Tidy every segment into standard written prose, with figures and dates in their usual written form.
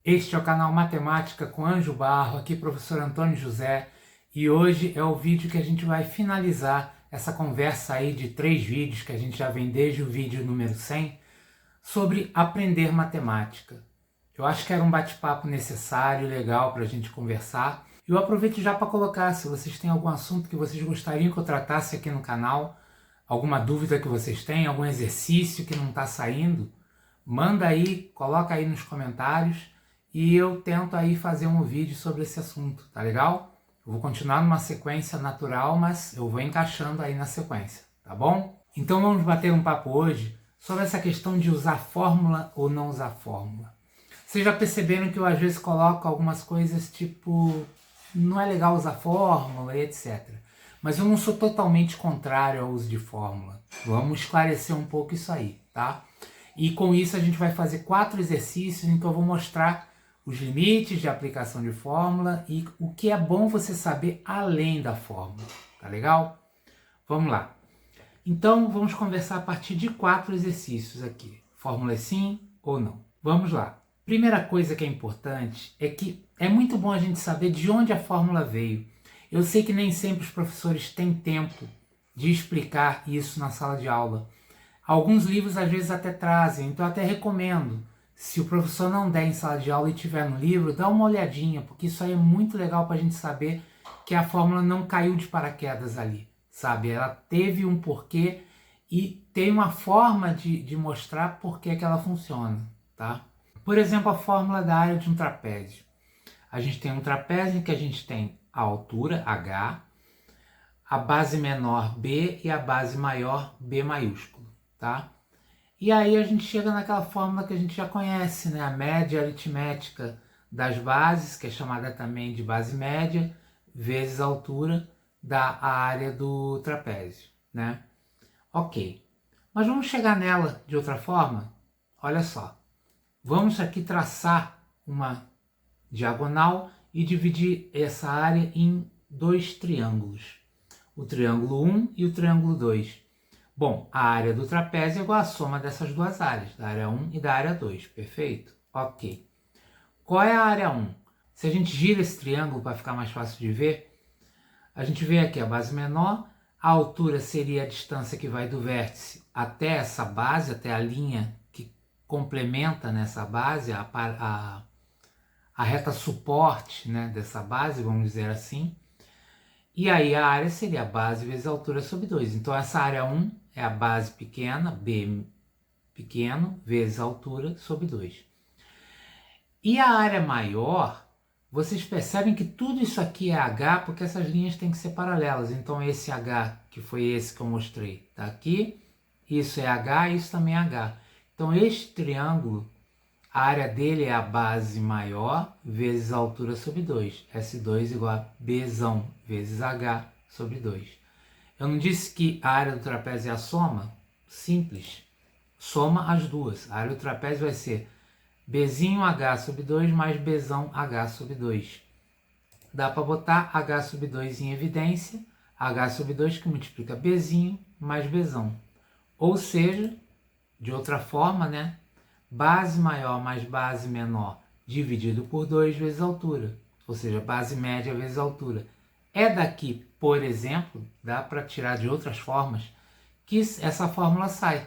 Este é o canal Matemática com Anjo Barro, aqui professor Antônio José, e hoje é o vídeo que a gente vai finalizar essa conversa aí de 3 vídeos que a gente já vem desde o vídeo número 100 sobre aprender matemática. Eu acho que era um bate-papo necessário, legal para a gente conversar. E eu aproveito já para colocar, se vocês têm algum assunto que vocês gostariam que eu tratasse aqui no canal, alguma dúvida que vocês têm, algum exercício que não está saindo, manda aí, coloca aí nos comentários e eu tento aí fazer um vídeo sobre esse assunto, tá legal? Eu vou continuar numa sequência natural, mas eu vou encaixando aí na sequência, tá bom? Então vamos bater um papo hoje sobre essa questão de usar fórmula ou não usar fórmula. Vocês já perceberam que eu às vezes coloco algumas coisas tipo, não é legal usar fórmula e etc. Mas eu não sou totalmente contrário ao uso de fórmula. Vamos esclarecer um pouco isso aí, tá? E com isso a gente vai fazer 4 exercícios em que eu vou mostrar os limites de aplicação de fórmula e o que é bom você saber além da fórmula, tá legal? Vamos lá. Então vamos conversar a partir de 4 exercícios aqui. Fórmula é sim ou não. Vamos lá. Primeira coisa que é importante é que é muito bom a gente saber de onde a fórmula veio. Eu sei que nem sempre os professores têm tempo de explicar isso na sala de aula. Alguns livros às vezes até trazem, então eu até recomendo. Se o professor não der em sala de aula e tiver no livro, dá uma olhadinha, porque isso aí é muito legal para a gente saber que a fórmula não caiu de paraquedas ali, sabe? Ela teve um porquê e tem uma forma de mostrar por que ela funciona, tá? Por exemplo, a fórmula da área de um trapézio. A gente tem um trapézio em que a gente tem a altura, H, a base menor, B, e a base maior, B maiúsculo, tá? E aí a gente chega naquela fórmula que a gente já conhece, né? A média aritmética das bases, que é chamada também de base média, vezes a altura da área do trapézio, né? Ok. Mas vamos chegar nela de outra forma? Olha só. Vamos aqui traçar uma diagonal e dividir essa área em 2 triângulos. O triângulo 1 e o triângulo 2. Bom, a área do trapézio é igual à soma dessas duas áreas, da área 1 e da área 2, perfeito? Ok. Qual é a área 1? Se a gente gira esse triângulo para ficar mais fácil de ver, a gente vê aqui a base menor, a altura seria a distância que vai do vértice até essa base, até a linha que complementa nessa base, a reta suporte, né, dessa base, vamos dizer assim. E aí a área seria a base vezes a altura sobre 2. Então essa área 1 é a base pequena, B pequeno, vezes a altura sobre 2. E a área maior, vocês percebem que tudo isso aqui é H, porque essas linhas têm que ser paralelas. Então esse H, que foi esse que eu mostrei, está aqui. Isso é H e isso também é H. Então este triângulo, a área dele é a base maior vezes a altura sobre 2. S2 igual a Bzão vezes H sobre 2. Eu não disse que a área do trapézio é a soma? Simples. Soma as duas. A área do trapézio vai ser Bzinho H sobre 2 mais Bzão H sobre 2. Dá para botar H sobre 2 em evidência. H sobre 2 que multiplica Bzinho mais Bzão. Ou seja, de outra forma, né? Base maior mais base menor dividido por 2 vezes a altura, ou seja, base média vezes a altura. É daqui, por exemplo, dá para tirar de outras formas, que essa fórmula sai.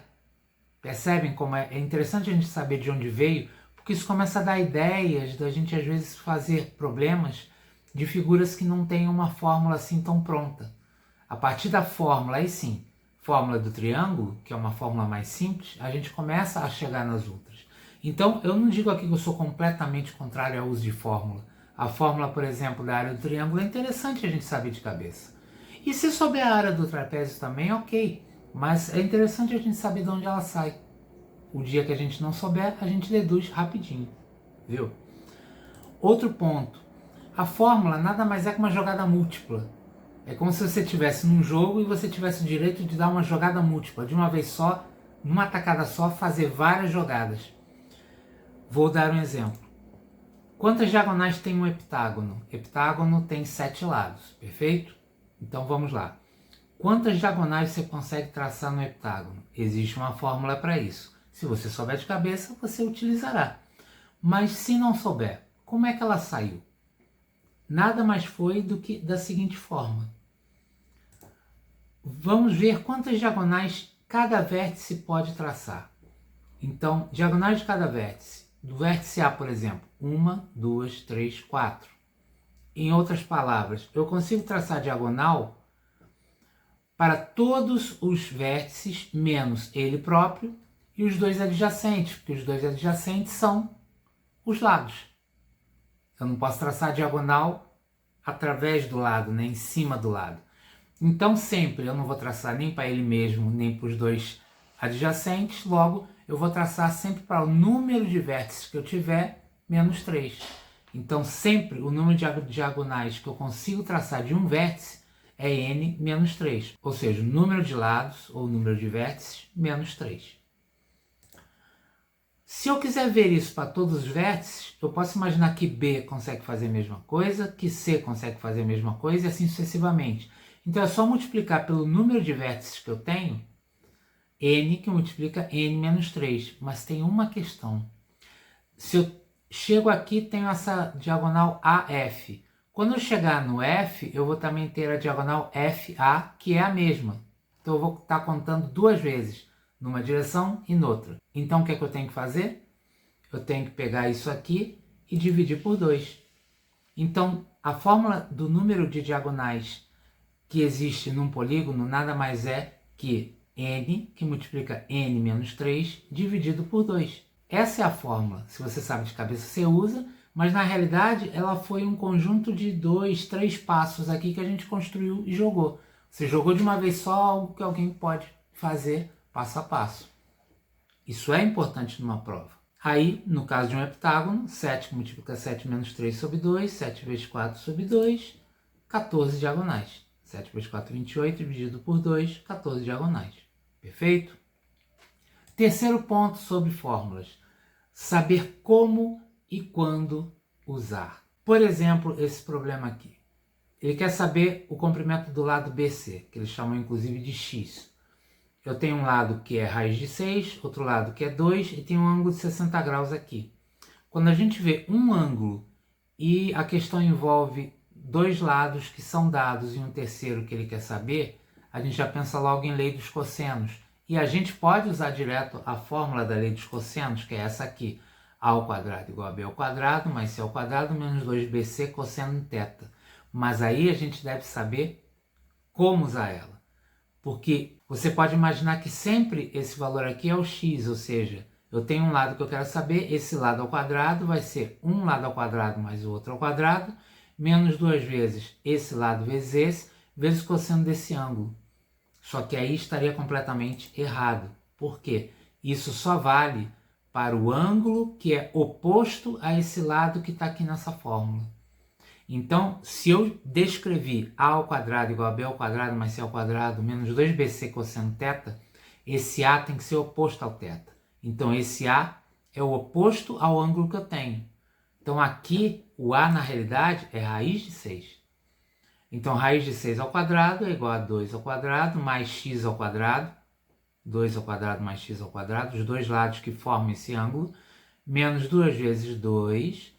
Percebem como é interessante a gente saber de onde veio, porque isso começa a dar ideias da gente às vezes fazer problemas de figuras que não têm uma fórmula assim tão pronta. A partir da fórmula, aí sim, fórmula do triângulo, que é uma fórmula mais simples, a gente começa a chegar nas outras. Então, eu não digo aqui que eu sou completamente contrário ao uso de fórmula. A fórmula, por exemplo, da área do triângulo é interessante a gente saber de cabeça. E se souber a área do trapézio também, ok. Mas é interessante a gente saber de onde ela sai. O dia que a gente não souber, a gente deduz rapidinho. Viu? Outro ponto. A fórmula nada mais é que uma jogada múltipla. É como se você estivesse num jogo e você tivesse o direito de dar uma jogada múltipla, de uma vez só, numa tacada só, fazer várias jogadas. Vou dar um exemplo. Quantas diagonais tem um heptágono? Heptágono tem 7 lados, perfeito? Então vamos lá. Quantas diagonais você consegue traçar no heptágono? Existe uma fórmula para isso. Se você souber de cabeça, você utilizará. Mas se não souber, como é que ela saiu? Nada mais foi do que da seguinte forma. Vamos ver quantas diagonais cada vértice pode traçar. Então, diagonais de cada vértice. Do vértice A, por exemplo, 1, 2, 3, 4. Em outras palavras, eu consigo traçar diagonal para todos os vértices, menos ele próprio, e os dois adjacentes, porque os dois adjacentes são os lados. Eu não posso traçar diagonal através do lado, nem em cima do lado. Então, sempre eu não vou traçar nem para ele mesmo, nem para os dois adjacentes, logo eu vou traçar sempre para o número de vértices que eu tiver, menos 3. Então, sempre o número de diagonais que eu consigo traçar de um vértice é n menos 3, ou seja, o número de lados, ou o número de vértices, menos 3. Se eu quiser ver isso para todos os vértices, eu posso imaginar que B consegue fazer a mesma coisa, que C consegue fazer a mesma coisa, e assim sucessivamente. Então é só multiplicar pelo número de vértices que eu tenho, n que multiplica n menos 3. Mas tem uma questão. Se eu chego aqui, tenho essa diagonal AF. Quando eu chegar no F, eu vou também ter a diagonal FA, que é a mesma. Então eu vou estar contando duas vezes, numa direção e noutra. Então o que é que eu tenho que fazer? Eu tenho que pegar isso aqui e dividir por 2. Então a fórmula do número de diagonais que existe num polígono nada mais é que n, que multiplica n menos 3, dividido por 2. Essa é a fórmula. Se você sabe de cabeça, você usa, mas na realidade ela foi um conjunto de 2, 3 passos aqui que a gente construiu e jogou. Você jogou de uma vez só algo que alguém pode fazer passo a passo. Isso é importante numa prova. Aí, no caso de um heptágono, 7 que multiplica 7 menos 3 sobre 2, 7 vezes 4 sobre 2, 14 diagonais. 7 vezes 4, 28, dividido por 2, 14 diagonais. Perfeito? Terceiro ponto sobre fórmulas. Saber como e quando usar. Por exemplo, esse problema aqui. Ele quer saber o comprimento do lado BC, que eles chamam inclusive de x. Eu tenho um lado que é raiz de 6, outro lado que é 2 e tem um ângulo de 60 graus aqui. Quando a gente vê um ângulo e a questão envolve dois lados que são dados e um terceiro que ele quer saber, a gente já pensa logo em lei dos cossenos. E a gente pode usar direto a fórmula da lei dos cossenos, que é essa aqui. A ao quadrado igual a b ao quadrado, mais c ao quadrado, menos 2bc cosseno de θ. Mas aí a gente deve saber como usar ela. Porque você pode imaginar que sempre esse valor aqui é o x, ou seja, eu tenho um lado que eu quero saber, esse lado ao quadrado vai ser um lado ao quadrado mais o outro ao quadrado, menos 2 vezes esse lado vezes esse, vezes o cosseno desse ângulo. Só que aí estaria completamente errado. Por quê? Isso só vale para o ângulo que é oposto a esse lado que está aqui nessa fórmula. Então, se eu descrevi a ao quadrado igual a b ao quadrado mais c ao quadrado menos 2bc cosseno θ, esse a tem que ser oposto ao θ. Então, esse a é o oposto ao ângulo que eu tenho. Então, aqui, o a, na realidade, é raiz de 6. Então, raiz de 6 ao quadrado é igual a 2 ao quadrado mais x ao quadrado. 2 ao quadrado mais x ao quadrado, os dois lados que formam esse ângulo, menos 2 vezes 2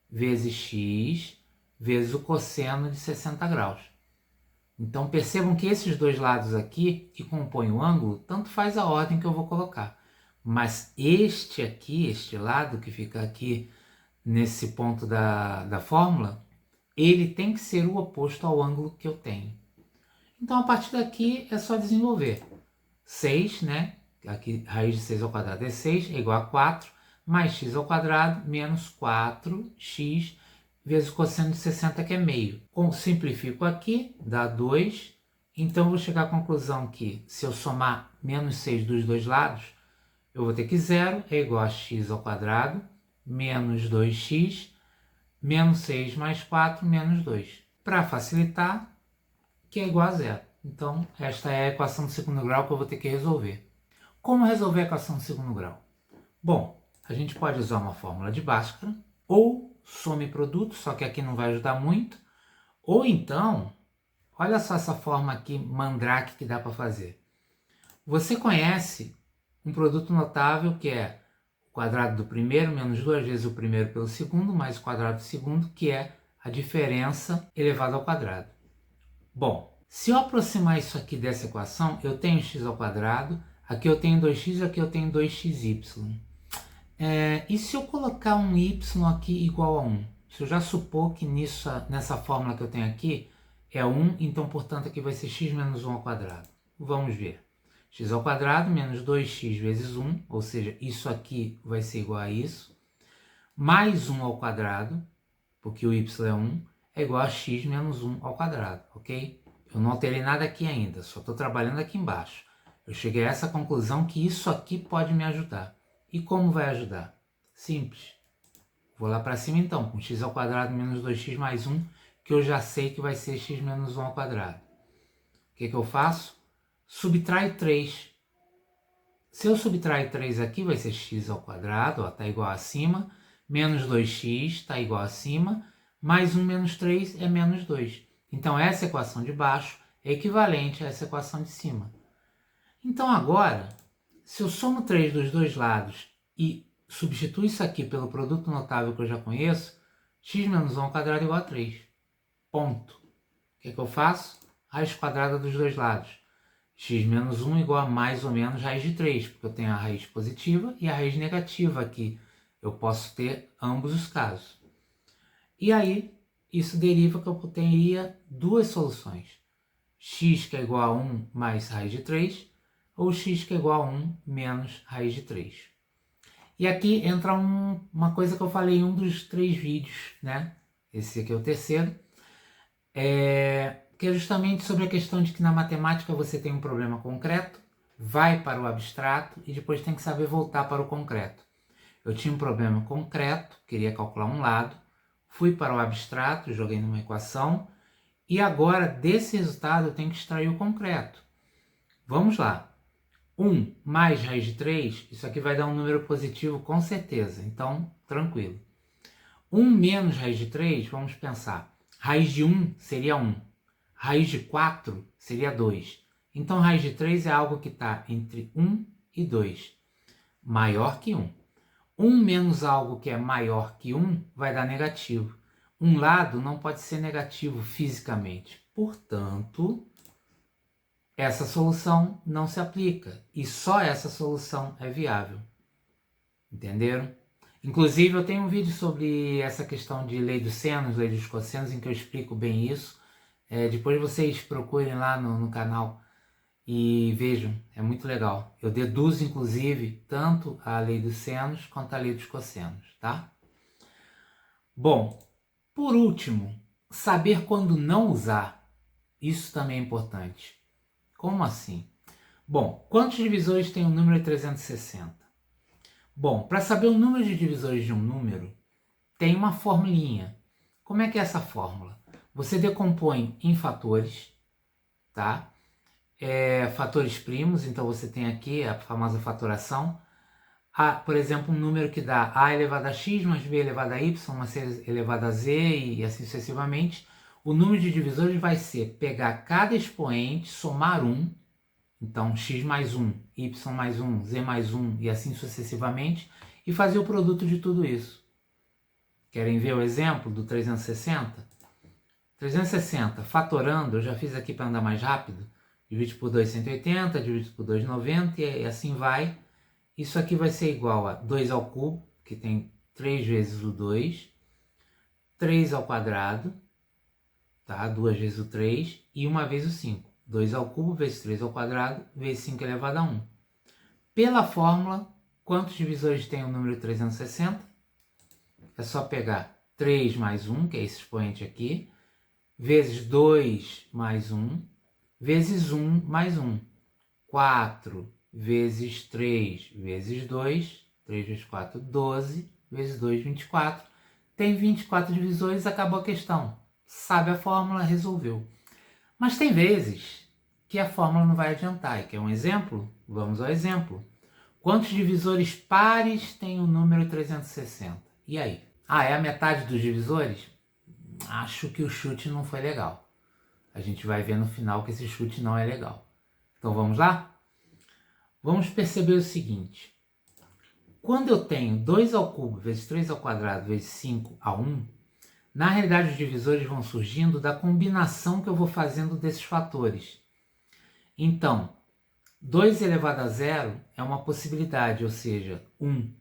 vezes x vezes o cosseno de 60 graus. Então, percebam que esses dois lados aqui, que compõem o ângulo, tanto faz a ordem que eu vou colocar. Mas este aqui, este lado que fica aqui nesse ponto da fórmula, ele tem que ser o oposto ao ângulo que eu tenho. Então, a partir daqui é só desenvolver. 6, né? Aqui, raiz de 6 ao quadrado é 6, é igual a 4, mais x ao quadrado, menos 4x, vezes o cosseno de 60, que é meio. Simplifico aqui, dá 2. Então, vou chegar à conclusão que, se eu somar menos 6 dos dois lados, eu vou ter que 0 é igual a x ao quadrado, menos 2x, menos 6 mais 4, menos 2. Para facilitar, que é igual a 0. Então, esta é a equação do segundo grau que eu vou ter que resolver. Como resolver a equação do segundo grau? Bom, a gente pode usar uma fórmula de Bhaskara, ou soma e produto, só que aqui não vai ajudar muito, ou então, olha só essa forma aqui, mandrake, que dá para fazer. Você conhece um produto notável que é quadrado do primeiro menos 2 vezes o primeiro pelo segundo, mais o quadrado do segundo, que é a diferença elevada ao quadrado. Bom, se eu aproximar isso aqui dessa equação, eu tenho x ao quadrado, aqui eu tenho 2x, aqui eu tenho 2xy. E se eu colocar um y aqui igual a 1? Se eu já supor que nessa fórmula que eu tenho aqui é 1, então, portanto, aqui vai ser x menos 1 ao quadrado. Vamos ver. X ao quadrado menos 2x vezes 1, ou seja, isso aqui vai ser igual a isso, mais 1 ao quadrado, porque o y é 1, é igual a x menos 1 ao quadrado, ok? Eu não alterei nada aqui ainda, só estou trabalhando aqui embaixo. Eu cheguei a essa conclusão que isso aqui pode me ajudar. E como vai ajudar? Simples. Vou lá para cima então, com x ao quadrado menos 2x mais 1, que eu já sei que vai ser x menos 1 ao quadrado. O que eu faço? Subtraio 3. Se eu subtrair 3 aqui, vai ser x ao quadrado, está igual acima, menos 2x está igual acima, mais 1 menos 3 é menos 2. Então, essa equação de baixo é equivalente a essa equação de cima. Então, agora, se eu somo 3 dos dois lados e substituo isso aqui pelo produto notável que eu já conheço, x menos 1 ao quadrado é igual a 3. Ponto. O que eu faço? Raiz quadrada dos dois lados. X menos 1 igual a mais ou menos raiz de 3, porque eu tenho a raiz positiva e a raiz negativa aqui. Eu posso ter ambos os casos. E aí, isso deriva que eu teria duas soluções. X que é igual a 1 mais raiz de 3, ou x que é igual a 1 menos raiz de 3. E aqui entra uma coisa que eu falei em um dos 3 vídeos, né? Esse aqui é o terceiro. Que é justamente sobre a questão de que na matemática você tem um problema concreto, vai para o abstrato e depois tem que saber voltar para o concreto. Eu tinha um problema concreto, queria calcular um lado, fui para o abstrato, joguei numa equação, e agora desse resultado eu tenho que extrair o concreto. Vamos lá. 1 mais raiz de 3, isso aqui vai dar um número positivo com certeza, então tranquilo. 1 menos raiz de 3, vamos pensar. Raiz de 1 seria 1. Raiz de 4 seria 2. Então, raiz de 3 é algo que está entre 1 e 2. Maior que 1. 1 menos algo que é maior que 1 vai dar negativo. Um lado não pode ser negativo fisicamente. Portanto, essa solução não se aplica. E só essa solução é viável. Entenderam? Inclusive, eu tenho um vídeo sobre essa questão de lei dos senos, lei dos cossenos, em que eu explico bem isso. Depois vocês procurem lá no canal e vejam, é muito legal. Eu deduzo, inclusive, tanto a lei dos senos quanto a lei dos cossenos, tá? Bom, por último, saber quando não usar. Isso também é importante. Como assim? Bom, quantos divisores tem o número 360? Bom, para saber o número de divisores de um número, tem uma formulinha. Como é que é essa fórmula? Você decompõe em fatores, tá? Fatores primos, então você tem aqui a famosa fatoração. Por exemplo, um número que dá a elevado a x mais b elevado a y mais c elevado a z e assim sucessivamente. O número de divisores vai ser pegar cada expoente, somar 1, então x mais 1, y mais 1, z mais 1 e assim sucessivamente, e fazer o produto de tudo isso. Querem ver o exemplo do 360? 360, fatorando, eu já fiz aqui para andar mais rápido, divide por 2, 180, divide por 2, 90 e assim vai. Isso aqui vai ser igual a 2 ao cubo, que tem 3 vezes o 2, 3 ao quadrado, tá? 2 vezes o 3 e 1 vez o 5. 2 ao cubo vezes 3 ao quadrado vezes 5 elevado a 1. Pela fórmula, quantos divisores tem o número 360? É só pegar 3 mais 1, que é esse expoente aqui, vezes 2 mais 1, vezes 1 mais 1. 4 vezes 3 vezes 2, 3 vezes 4, 12, vezes 2, 24. Tem 24 divisores, acabou a questão. Sabe a fórmula, resolveu. Mas tem vezes que a fórmula não vai adiantar. E quer um exemplo? Vamos ao exemplo. Quantos divisores pares tem o número 360? E aí? É a metade dos divisores? Acho que o chute não foi legal. A gente vai ver no final que esse chute não é legal. Então vamos lá? Vamos perceber o seguinte. quando eu tenho 2 ao cubo vezes 3 ao quadrado vezes 5 a 1, na realidade os divisores vão surgindo da combinação que eu vou fazendo desses fatores. Então, 2 elevado a 0 é uma possibilidade, ou seja, 1.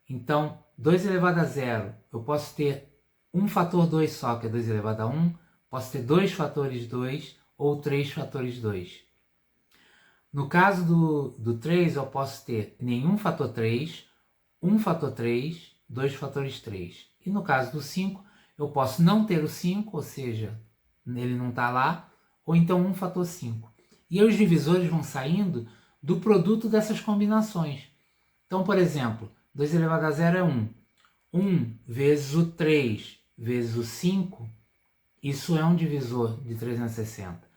Então, 2 elevado a 0, eu posso ter um fator 2 só, que é 2 elevado a 1, posso ter 2 fatores 2 ou 3 fatores 2. No caso do 3, eu posso ter nenhum fator 3, um fator 3, 2 fatores 3. E no caso do 5, eu posso não ter o 5, ou seja, ele não está lá, ou então um fator 5. E aí os divisores vão saindo do produto dessas combinações. Então, por exemplo, 2 elevado a 0 é 1. 1 vezes o 3 vezes o 5, isso é um divisor de 360.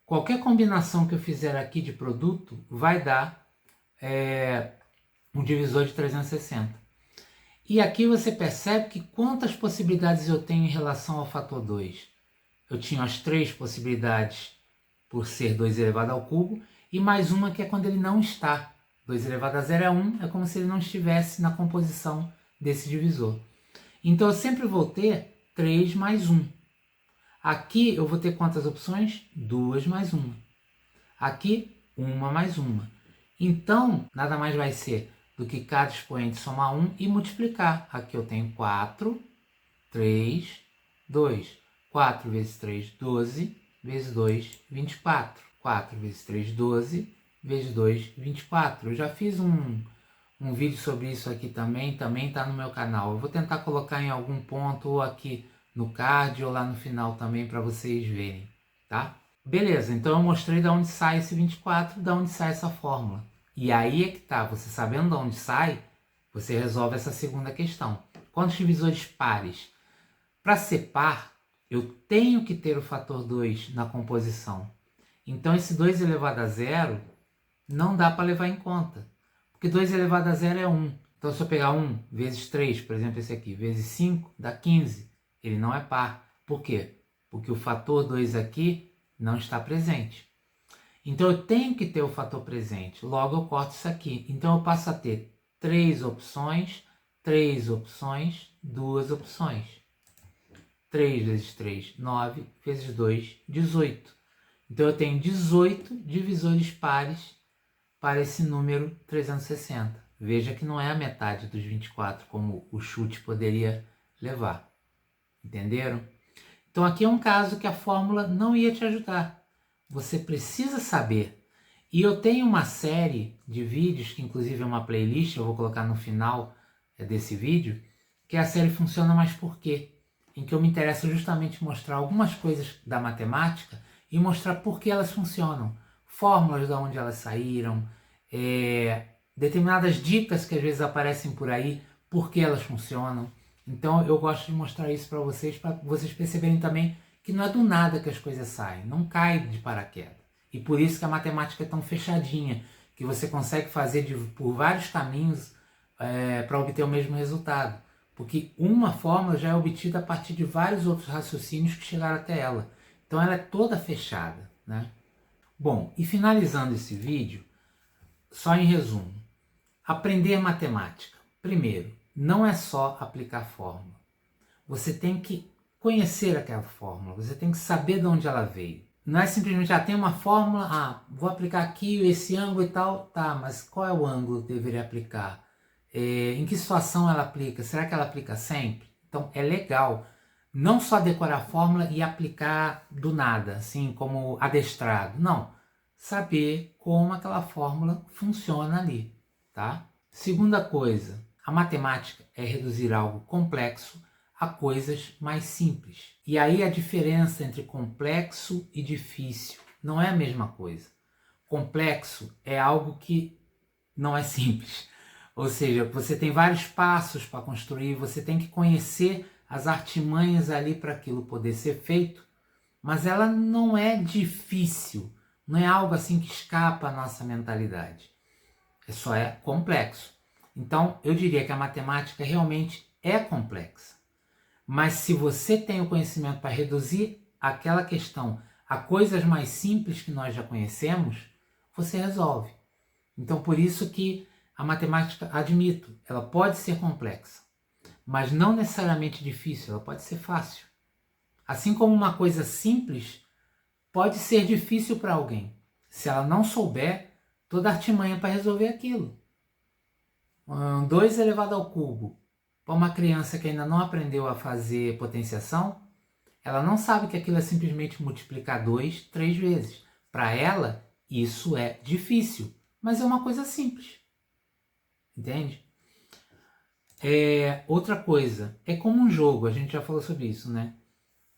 Qualquer combinação que eu fizer aqui de produto vai dar um divisor de 360. E aqui você percebe que quantas possibilidades eu tenho em relação ao fator 2. Eu tinha as 3 possibilidades por ser 2 elevado ao cubo, e mais uma que é quando ele não está. 2 elevado a 0 é 1, é como se ele não estivesse na composição desse divisor. Então eu sempre vou ter 3 mais 1. Aqui eu vou ter quantas opções? 2 mais 1. Aqui, 1 mais 1. Então, nada mais vai ser do que cada expoente somar 1 e multiplicar. Aqui eu tenho 4, 3, 2. 4 vezes 3, 12, vezes 2, 24. 4 vezes 3, 12, vezes 2, 24. Eu já fiz um vídeo sobre isso aqui também está no meu canal. Eu vou tentar colocar em algum ponto, ou aqui no card, ou lá no final também, para vocês verem, tá? Beleza, então eu mostrei de onde sai esse 24, de onde sai essa fórmula. E aí é que tá, você sabendo de onde sai, você resolve essa segunda questão. Quantos divisores pares? Para ser par, eu tenho que ter o fator 2 na composição. Então esse 2 elevado a 0 não dá para levar em conta. Porque 2 elevado a 0 é 1. Então se eu pegar 1 vezes 3, por exemplo esse aqui, vezes 5, dá 15. Ele não é par. Por quê? Porque o fator 2 aqui não está presente. Então eu tenho que ter o fator presente. Logo eu corto isso aqui. Então eu passo a ter 3 opções, 2 opções. 3 vezes 3, 9, vezes 2, 18. Então eu tenho 18 divisores pares para esse número 360. Veja que não é a metade dos 24, como o chute poderia levar. Entenderam? Então aqui é um caso que a fórmula não ia te ajudar. Você precisa saber. E eu tenho uma série de vídeos, que inclusive é uma playlist, eu vou colocar no final desse vídeo, que é a série Funciona Mas Por Quê? Em que eu me interesso justamente mostrar algumas coisas da matemática e mostrar por que elas funcionam. Fórmulas de onde elas saíram, determinadas dicas que às vezes aparecem por aí, por que elas funcionam. Então eu gosto de mostrar isso para vocês perceberem também que não é do nada que as coisas saem, não cai de paraquedas. E por isso que a matemática é tão fechadinha, que você consegue fazer por vários caminhos para obter o mesmo resultado. Porque uma fórmula já é obtida a partir de vários outros raciocínios que chegaram até ela. Então ela é toda fechada, né? Bom, e finalizando esse vídeo, só em resumo, aprender matemática. Primeiro, não é só aplicar a fórmula. Você tem que conhecer aquela fórmula, você tem que saber de onde ela veio. Não é simplesmente, tem uma fórmula, vou aplicar aqui esse ângulo e tal, tá, mas qual é o ângulo que eu deveria aplicar? Em que situação ela aplica? Será que ela aplica sempre? Então é legal não só decorar a fórmula e aplicar do nada, assim como adestrado. Não, saber como aquela fórmula funciona ali, tá? Segunda coisa, a matemática é reduzir algo complexo a coisas mais simples. E aí a diferença entre complexo e difícil não é a mesma coisa. Complexo é algo que não é simples. Ou seja, você tem vários passos para construir, você tem que conhecer as artimanhas ali para aquilo poder ser feito, mas ela não é difícil, não é algo assim que escapa à nossa mentalidade. Só é complexo. Então, eu diria que a matemática realmente é complexa. Mas se você tem o conhecimento para reduzir aquela questão a coisas mais simples que nós já conhecemos, você resolve. Então, por isso que A matemática, admito, ela pode ser complexa, mas não necessariamente difícil, ela pode ser fácil. Assim como uma coisa simples pode ser difícil para alguém, se ela não souber toda a artimanha para resolver aquilo. 2 elevado ao cubo, para uma criança que ainda não aprendeu a fazer potenciação, ela não sabe que aquilo é simplesmente multiplicar 2 3 vezes. Para ela, isso é difícil, mas é uma coisa simples. Entende? Outra coisa, é como um jogo, a gente já falou sobre isso, né?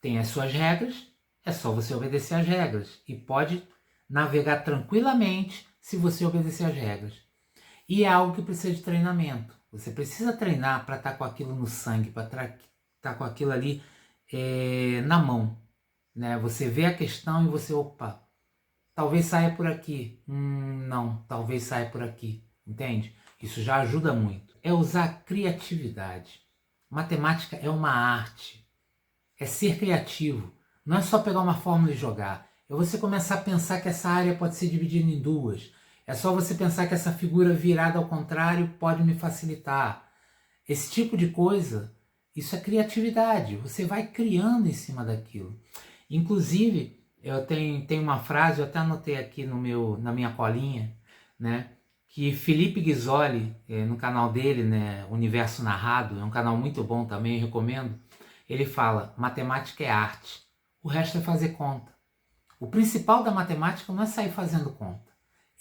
Tem as suas regras, é só você obedecer às regras. E pode navegar tranquilamente se você obedecer às regras. E é algo que precisa de treinamento. Você precisa treinar para estar com aquilo no sangue, para estar com aquilo ali na mão. Né? Você vê a questão e você, opa, talvez saia por aqui. Não, talvez saia por aqui. Entende? Isso já ajuda muito. É usar a criatividade. Matemática é uma arte. É ser criativo. Não é só pegar uma fórmula e jogar. É você começar a pensar que essa área pode ser dividida em duas. É só você pensar que essa figura virada ao contrário pode me facilitar. Esse tipo de coisa, isso é criatividade. Você vai criando em cima daquilo. Inclusive, eu tenho uma frase, eu até anotei aqui na minha colinha, né? Que Felipe Ghisoli, no canal dele, né, Universo Narrado, é um canal muito bom também, recomendo. Ele fala, matemática é arte, o resto é fazer conta. O principal da matemática não é sair fazendo conta,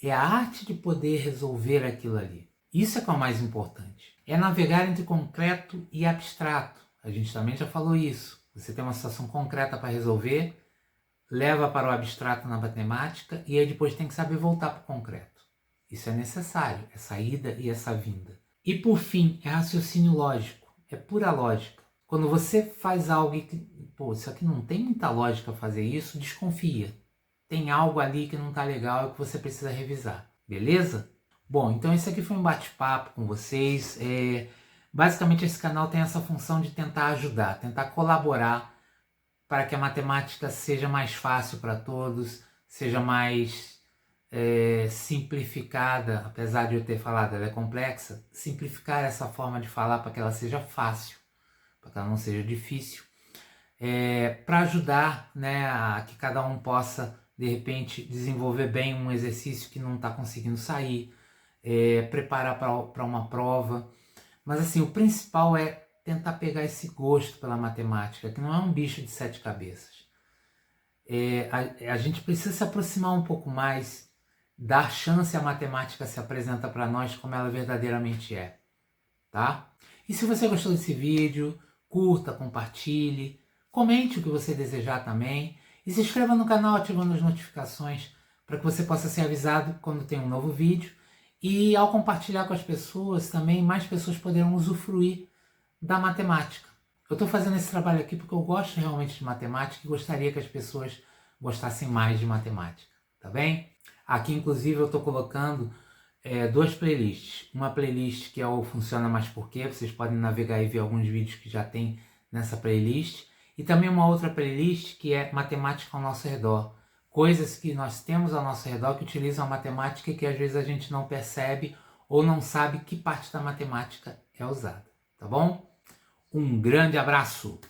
é a arte de poder resolver aquilo ali. Isso é que é o mais importante. É navegar entre concreto e abstrato. A gente também já falou isso. Você tem uma situação concreta para resolver, leva para o abstrato na matemática e aí depois tem que saber voltar para o concreto. Isso é necessário, essa ida e essa vinda. E por fim, é raciocínio lógico, é pura lógica. Quando você faz algo e que, isso aqui não tem muita lógica fazer isso, desconfia. Tem algo ali que não está legal e que você precisa revisar, beleza? Bom, então esse aqui foi um bate-papo com vocês. Basicamente esse canal tem essa função de tentar ajudar, tentar colaborar para que a matemática seja mais fácil para todos, seja mais simplificada, apesar de eu ter falado ela é complexa, simplificar essa forma de falar para que ela seja fácil, para que ela não seja difícil, para ajudar, né, a que cada um possa, de repente, desenvolver bem um exercício que não está conseguindo sair, preparar para uma prova. Mas assim, o principal é tentar pegar esse gosto pela matemática, que não é um bicho de 7 cabeças. A gente precisa se aproximar um pouco mais, dar chance à matemática se apresenta para nós como ela verdadeiramente é, tá? E se você gostou desse vídeo, curta, compartilhe, comente o que você desejar também e se inscreva no canal ativando as notificações para que você possa ser avisado quando tem um novo vídeo. E ao compartilhar com as pessoas também, mais pessoas poderão usufruir da matemática. Eu estou fazendo esse trabalho aqui porque eu gosto realmente de matemática e gostaria que as pessoas gostassem mais de matemática, tá bem? Aqui, inclusive, eu estou colocando 2 playlists. Uma playlist que é o Funciona Mais Porque, vocês podem navegar e ver alguns vídeos que já tem nessa playlist. E também uma outra playlist que é Matemática ao Nosso Redor. Coisas que nós temos ao nosso redor que utilizam a matemática e que às vezes a gente não percebe ou não sabe que parte da matemática é usada, tá bom? Um grande abraço!